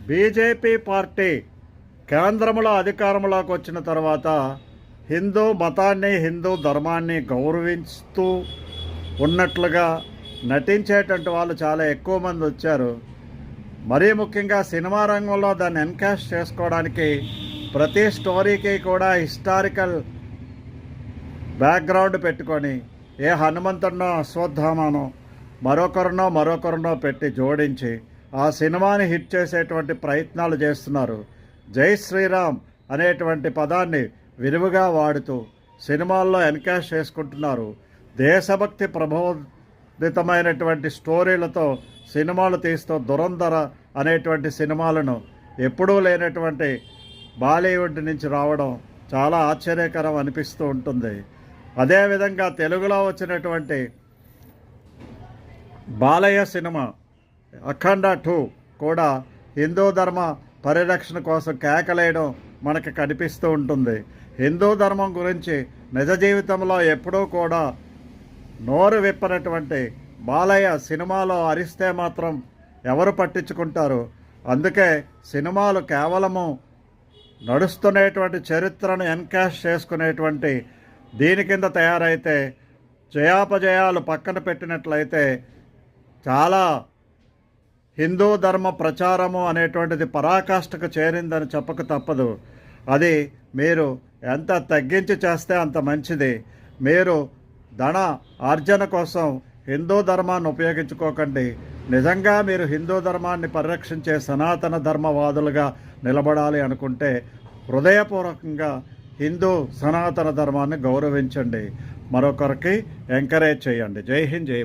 BJP party కేంద్రంలో అధికారంలోకి వచ్చిన తర్వాత హిందూ మతాన్ని, హిందూ ధర్మాన్ని గౌరవిస్తూ ఉన్నట్లుగా నటించేటువంటి వాళ్ళు చాలా ఎక్కువ మంది వచ్చారు. మరీ ముఖ్యంగా సినిమా రంగంలో దాన్ని ఎన్కాష్ చేసుకోవడానికి ప్రతి స్టోరీకి కూడా హిస్టారికల్ బ్యాక్గ్రౌండ్ పెట్టుకొని ఏ హనుమంతుడినో అశ్వత్థామనో మరొకరినో పెట్టి జోడించి ఆ సినిమాని హిట్ చేసేటువంటి ప్రయత్నాలు చేస్తున్నారు. జై శ్రీరామ్ అనేటువంటి పదాన్ని విరివిగా వాడుతూ సినిమాల్లో ఎన్కాష్ చేసుకుంటున్నారు. దేశభక్తి ప్రబోధితమైనటువంటి స్టోరీలతో సినిమాలు తీస్తూ దురంధర అనేటువంటి సినిమాలను ఎప్పుడూ లేనటువంటి బాలీవుడ్ నుంచి రావడం చాలా ఆశ్చర్యకరం అనిపిస్తూ ఉంటుంది. అదేవిధంగా తెలుగులో వచ్చినటువంటి బాలయ్య సినిమా అఖండ 2 కూడా హిందూ ధర్మ పరిరక్షణ కోసం కేకలేయడం మనకు కనిపిస్తూ ఉంటుంది. హిందూ ధర్మం గురించి నిజ జీవితంలో ఎప్పుడూ కూడా నోరు విప్పనటువంటి బాలయ్య సినిమాలో అరిస్తే మాత్రం ఎవరు పట్టించుకుంటారు? అందుకే సినిమాలు కేవలము నడుస్తున్నటువంటి చరిత్రను ఎన్కాష్ చేసుకునేటువంటి దీని కింద తయారైతే జయాపజయాలు పక్కన పెట్టినట్లయితే చాలా హిందూ ధర్మ ప్రచారము అనేటువంటిది పరాకాష్ఠకు చేరిందని చెప్పక తప్పదు. అది మీరు ఎంత తగ్గించి చేస్తే అంత మంచిది. మీరు ధన ఆర్జన కోసం హిందూ ధర్మాన్ని ఉపయోగించుకోకండి. నిజంగా మీరు హిందూ ధర్మాన్ని పరిరక్షించే సనాతన ధర్మవాదులుగా నిలబడాలి అనుకుంటే హృదయపూర్వకంగా హిందూ సనాతన ధర్మాన్ని గౌరవించండి, మరొకరికి ఎంకరేజ్ చేయండి. జై హింద్, జై